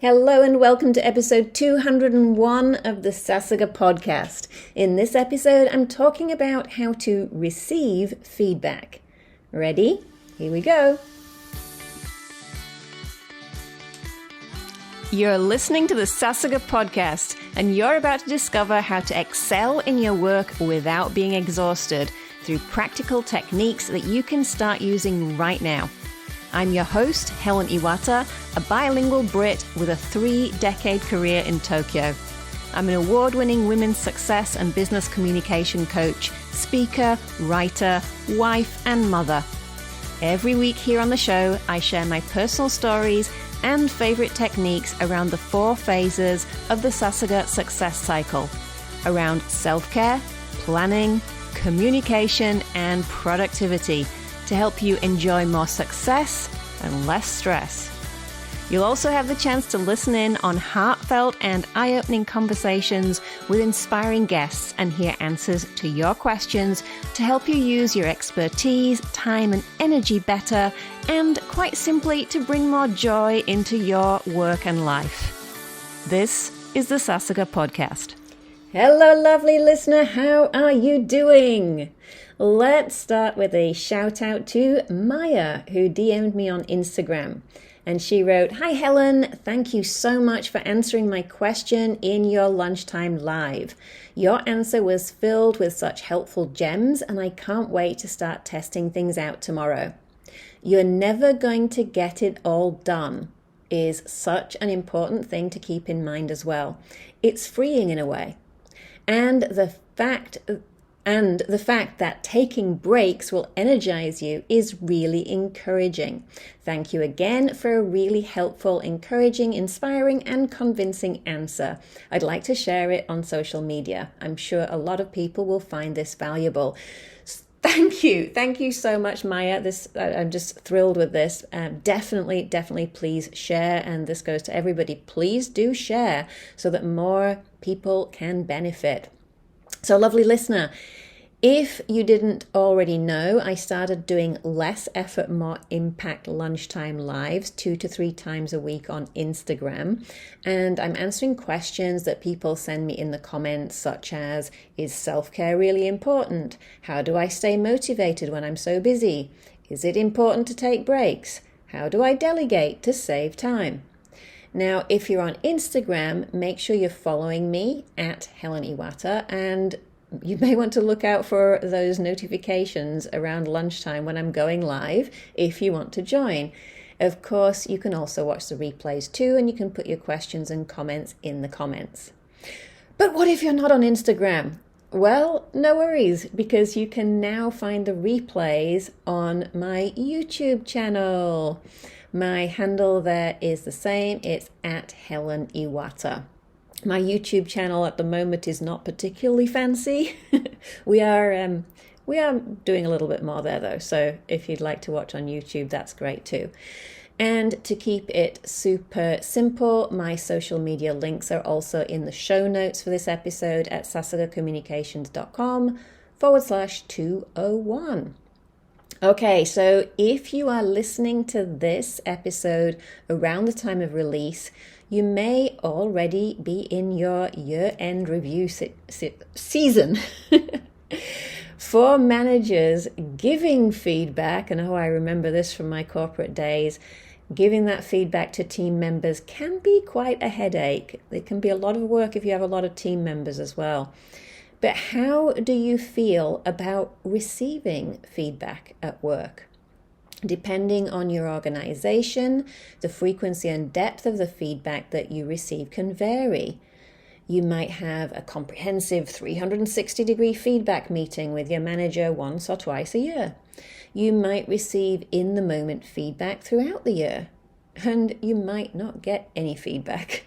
Hello and welcome to episode 201 of the Sasuga podcast. In this episode, I'm talking about how to receive feedback. Ready? Here we go. You're listening to the Sasuga podcast, and you're about to discover how to excel in your work without being exhausted through practical techniques that you can start using right now. I'm your host, Helen Iwata, a bilingual Brit with a 3-decade career in Tokyo. I'm an award-winning women's success and business communication coach, speaker, writer, wife, and mother. Every week here on the show, I share my personal stories and favorite techniques around the 4 phases of the Sasuga success cycle, around self-care, planning, communication, and productivity, to help you enjoy more success and less stress. You'll also have the chance to listen in on heartfelt and eye-opening conversations with inspiring guests and hear answers to your questions to help you use your expertise, time, and energy better, and quite simply to bring more joy into your work and life. This is the Sasuga podcast. Hello, lovely listener. How are you doing? Let's start with a shout out to Maya, who DM'd me on Instagram. And she wrote, "Hi Helen, thank you so much for answering my question in your lunchtime live. Your answer was filled with such helpful gems, and I can't wait to start testing things out tomorrow. You're never going to get it all done is such an important thing to keep in mind as well. It's freeing in a way. And the fact that taking breaks will energize you is really encouraging. Thank you again for a really helpful, encouraging, inspiring, and convincing answer. I'd like to share it on social media. I'm sure a lot of people will find this valuable." Thank you. Thank you so much, Maya. I'm just thrilled with this. Definitely please share. And this goes to everybody. Please do share so that more people can benefit. So, lovely listener, if you didn't already know, I started doing less effort, more impact lunchtime lives 2 to 3 times a week on Instagram. And I'm answering questions that people send me in the comments, such as, is self-care really important? How do I stay motivated when I'm so busy? Is it important to take breaks? How do I delegate to save time? Now, if you're on Instagram, make sure you're following me at Helen Iwata, and you may want to look out for those notifications around lunchtime when I'm going live if you want to join. Of course, you can also watch the replays too, and you can put your questions and comments in the comments. But what if you're not on Instagram? Well, no worries, because you can now find the replays on my YouTube channel. My handle there is the same. It's at Helen Iwata. My YouTube channel at the moment is not particularly fancy. We are doing a little bit more there though. So if you'd like to watch on YouTube, that's great too. And to keep it super simple, my social media links are also in the show notes for this episode at sasugacommunications.com/201. Okay, so if you are listening to this episode around the time of release, you may already be in your year-end review season. For managers, giving feedback, and I remember this from my corporate days, giving that feedback to team members can be quite a headache. It can be a lot of work if you have a lot of team members as well. But how do you feel about receiving feedback at work? Depending on your organization, the frequency and depth of the feedback that you receive can vary. You might have a comprehensive 360-degree feedback meeting with your manager once or twice a year. You might receive in-the-moment feedback throughout the year, and you might not get any feedback.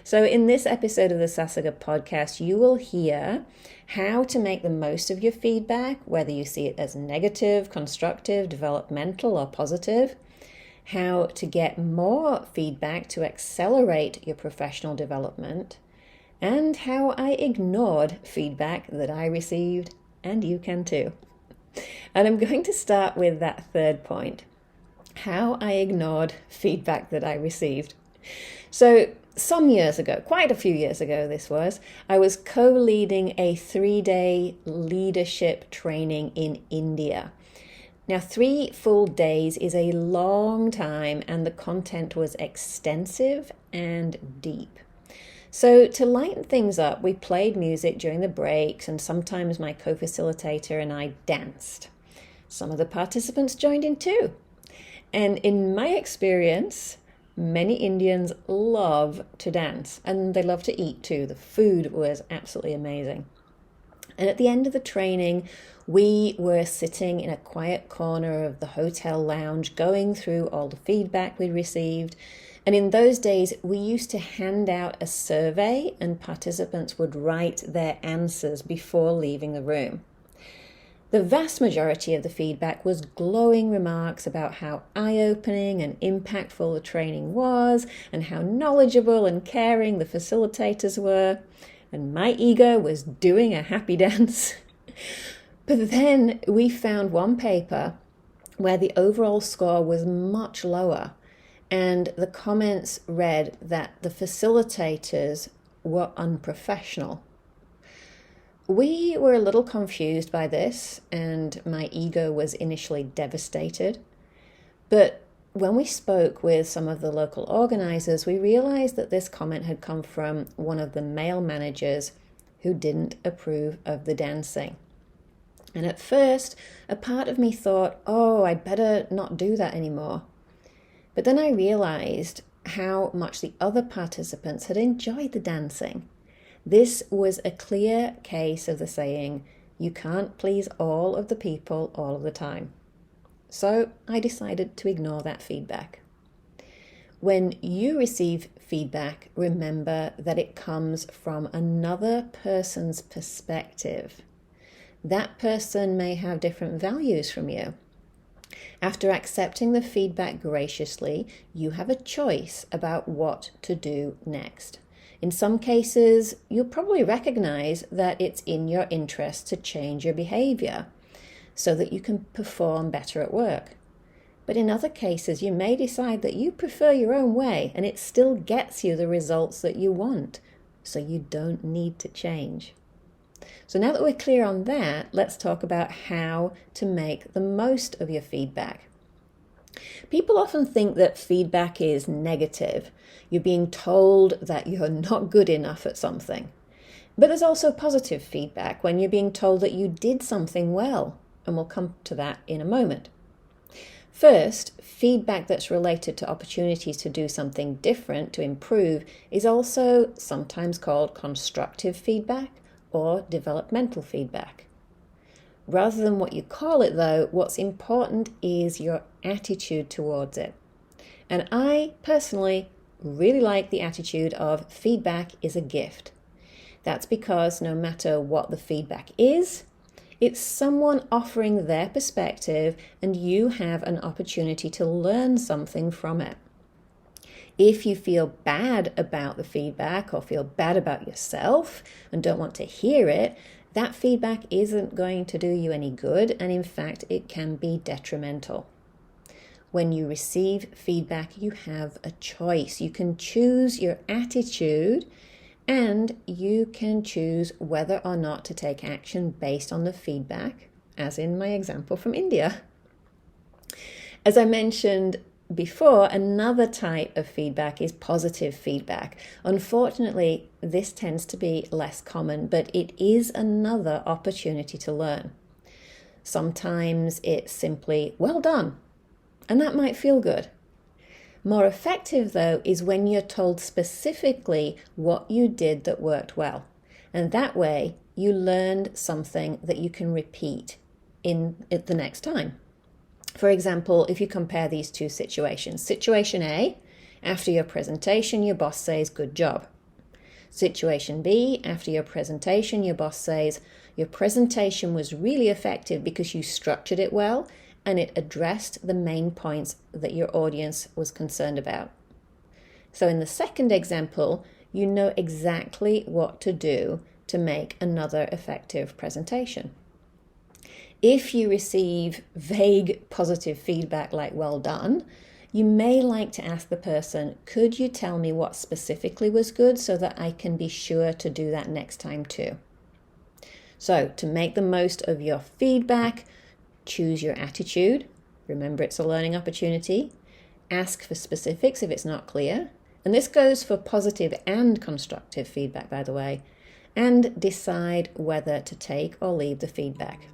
So in this episode of the Sasuga podcast, you will hear how to make the most of your feedback, whether you see it as negative, constructive, developmental, or positive, how to get more feedback to accelerate your professional development, and how I ignored feedback that I received, and you can too. And I'm going to start with that third point, how I ignored feedback that I received. So some years ago, quite a few years ago I was co-leading a 3-day leadership training in India. Now, 3 full days is a long time, and the content was extensive and deep. So to lighten things up, we played music during the breaks, and sometimes my co-facilitator and I danced. Some of the participants joined in too. And in my experience, many Indians love to dance, and they love to eat too. The food was absolutely amazing. And at the end of the training, we were sitting in a quiet corner of the hotel lounge, going through all the feedback we'd received. And in those days, we used to hand out a survey, and participants would write their answers before leaving the room. The vast majority of the feedback was glowing remarks about how eye-opening and impactful the training was, and how knowledgeable and caring the facilitators were. And my ego was doing a happy dance. But then we found one paper where the overall score was much lower, and the comments read that the facilitators were unprofessional. We were a little confused by this, and my ego was initially devastated. But when we spoke with some of the local organizers, we realized that this comment had come from one of the male managers who didn't approve of the dancing. And at first, a part of me thought, oh, I'd better not do that anymore. But then I realized how much the other participants had enjoyed the dancing. This was a clear case of the saying, you can't please all of the people all of the time. So I decided to ignore that feedback. When you receive feedback, remember that it comes from another person's perspective. That person may have different values from you. After accepting the feedback graciously, you have a choice about what to do next. In some cases, you'll probably recognize that it's in your interest to change your behavior so that you can perform better at work. But in other cases, you may decide that you prefer your own way and it still gets you the results that you want, so you don't need to change. So now that we're clear on that, let's talk about how to make the most of your feedback. People often think that feedback is negative. You're being told that you're not good enough at something. But there's also positive feedback when you're being told that you did something well, and we'll come to that in a moment. First, feedback that's related to opportunities to do something different, to improve, is also sometimes called constructive feedback or developmental feedback. Rather than what you call it, though, what's important is your attitude towards it. And I personally really like the attitude of feedback is a gift. That's because no matter what the feedback is, it's someone offering their perspective, and you have an opportunity to learn something from it. If you feel bad about the feedback or feel bad about yourself and don't want to hear it, that feedback isn't going to do you any good, and in fact, it can be detrimental. When you receive feedback, you have a choice. You can choose your attitude, and you can choose whether or not to take action based on the feedback, as in my example from India. As I mentioned before, another type of feedback is positive feedback. Unfortunately, this tends to be less common, but it is another opportunity to learn. Sometimes it's simply, well done, and that might feel good. More effective, though, is when you're told specifically what you did that worked well. And that way, you learned something that you can repeat in the next time. For example, if you compare these two situations. Situation A, after your presentation, your boss says, good job. Situation B, after your presentation, your boss says, your presentation was really effective because you structured it well and it addressed the main points that your audience was concerned about. So in the second example, you know exactly what to do to make another effective presentation. If you receive vague positive feedback like well done, You may like to ask the person, could you tell me what specifically was good so that I can be sure to do that next time too? So to make the most of your feedback, choose your attitude. Remember, it's a learning opportunity. Ask for specifics if it's not clear. And this goes for positive and constructive feedback, by the way. And decide whether to take or leave the feedback.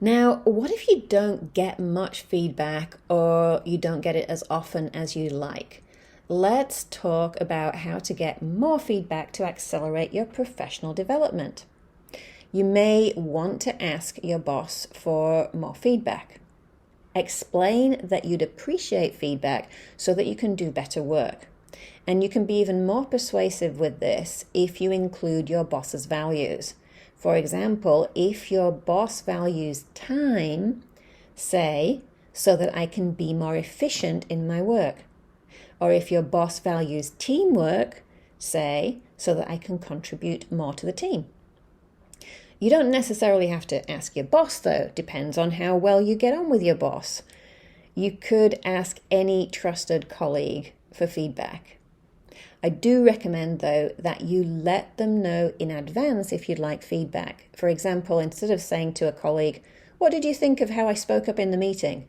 Now, what if you don't get much feedback or you don't get it as often as you like? Let's talk about how to get more feedback to accelerate your professional development. You may want to ask your boss for more feedback. Explain that you'd appreciate feedback so that you can do better work. And you can be even more persuasive with this if you include your boss's values. For example, if your boss values time, say, so that I can be more efficient in my work. Or if your boss values teamwork, say, so that I can contribute more to the team. You don't necessarily have to ask your boss, though. Depends on how well you get on with your boss. You could ask any trusted colleague for feedback. I do recommend, though, that you let them know in advance if you'd like feedback. For example, instead of saying to a colleague, "What did you think of how I spoke up in the meeting?"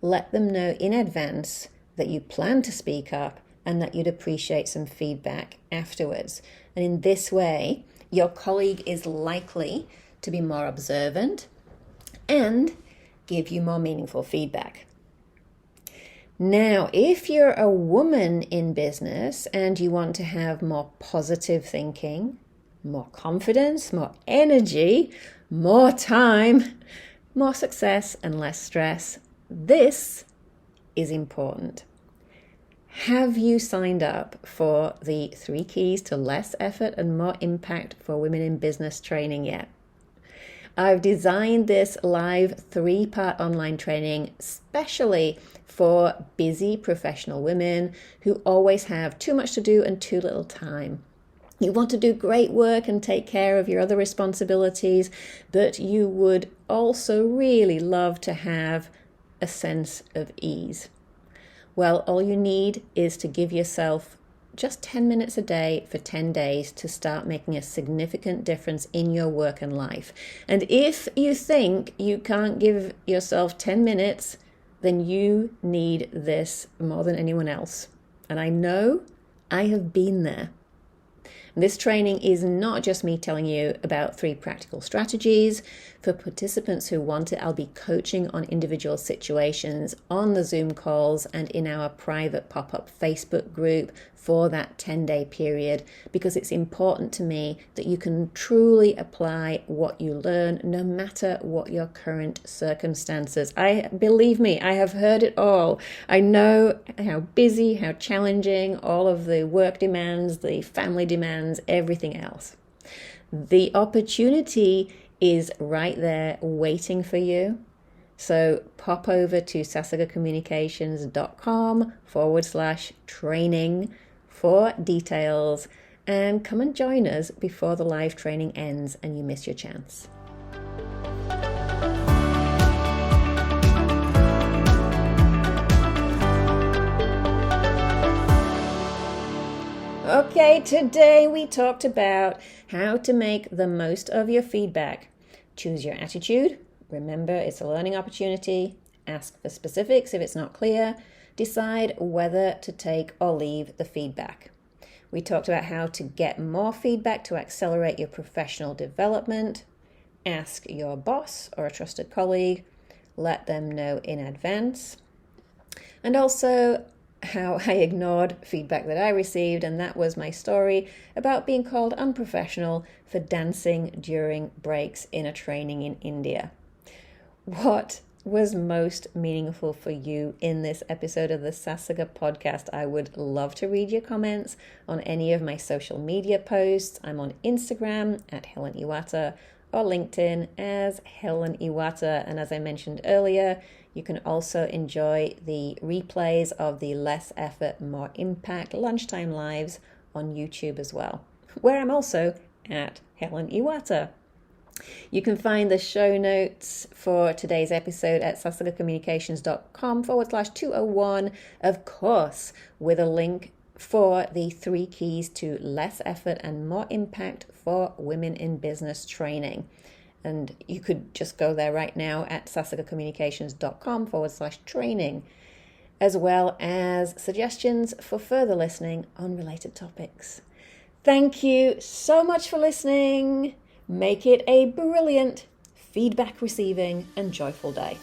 Let them know in advance that you plan to speak up and that you'd appreciate some feedback afterwards. And in this way, your colleague is likely to be more observant and give you more meaningful feedback. Now, if you're a woman in business and you want to have more positive thinking, more confidence, more energy, more time, more success, and less stress, this is important. Have you signed up for the 3 keys to less effort and more impact for women in business training yet? I've designed this live 3-part online training specially for busy professional women who always have too much to do and too little time. You want to do great work and take care of your other responsibilities, but you would also really love to have a sense of ease. Well, all you need is to give yourself just 10 minutes a day for 10 days to start making a significant difference in your work and life. And if you think you can't give yourself 10 minutes, then you need this more than anyone else. And I know I have been there. This training is not just me telling you about 3 practical strategies. For participants who want it, I'll be coaching on individual situations on the Zoom calls and in our private pop-up Facebook group for that 10-day period, because it's important to me that you can truly apply what you learn no matter what your current circumstances. Believe me, I have heard it all. I know how busy, how challenging, all of the work demands, the family demands, everything else. The opportunity is right there waiting for you. So pop over to sasugacommunications.com/training for details and come and join us before the live training ends and you miss your chance. Okay, today we talked about how to make the most of your feedback. Choose your attitude. Remember, it's a learning opportunity. Ask for specifics if it's not clear. Decide whether to take or leave the feedback. We talked about how to get more feedback to accelerate your professional development. Ask your boss or a trusted colleague. Let them know in advance. And also how I ignored feedback that I received, and that was my story about being called unprofessional for dancing during breaks in a training in India. What was most meaningful for you in this episode of the Sasuga podcast? I would love to read your comments on any of my social media posts. I'm on Instagram at Helen Iwata or LinkedIn as Helen Iwata. And as I mentioned earlier, you can also enjoy the replays of the Less Effort, More Impact lunchtime lives on YouTube as well, where I'm also at Helen Iwata. You can find the show notes for today's episode at sasugacommunications.com/201, of course, with a link for the 3 keys to less effort and more impact for women in business training. And you could just go there right now at sasugacommunications.com/training, as well as suggestions for further listening on related topics. Thank you so much for listening. Make it a brilliant, feedback receiving, and joyful day.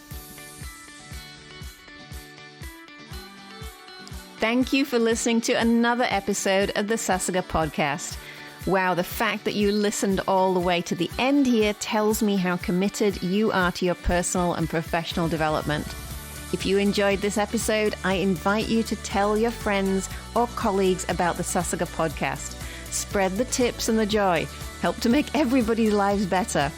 Thank you for listening to another episode of the Sasuga podcast. Wow, the fact that you listened all the way to the end here tells me how committed you are to your personal and professional development. If you enjoyed this episode, I invite you to tell your friends or colleagues about the Sasuga podcast. Spread the tips and the joy. Help to make everybody's lives better.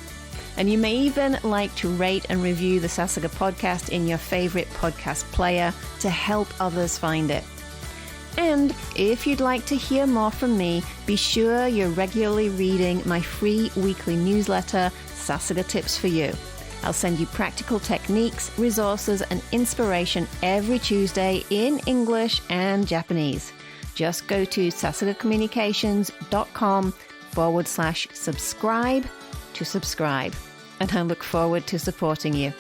And you may even like to rate and review the Sasuga podcast in your favorite podcast player to help others find it. And if you'd like to hear more from me, be sure you're regularly reading my free weekly newsletter, Sasuga Tips for You. I'll send you practical techniques, resources, and inspiration every Tuesday in English and Japanese. Just go to sasugacommunications.com/subscribe to subscribe. And I look forward to supporting you.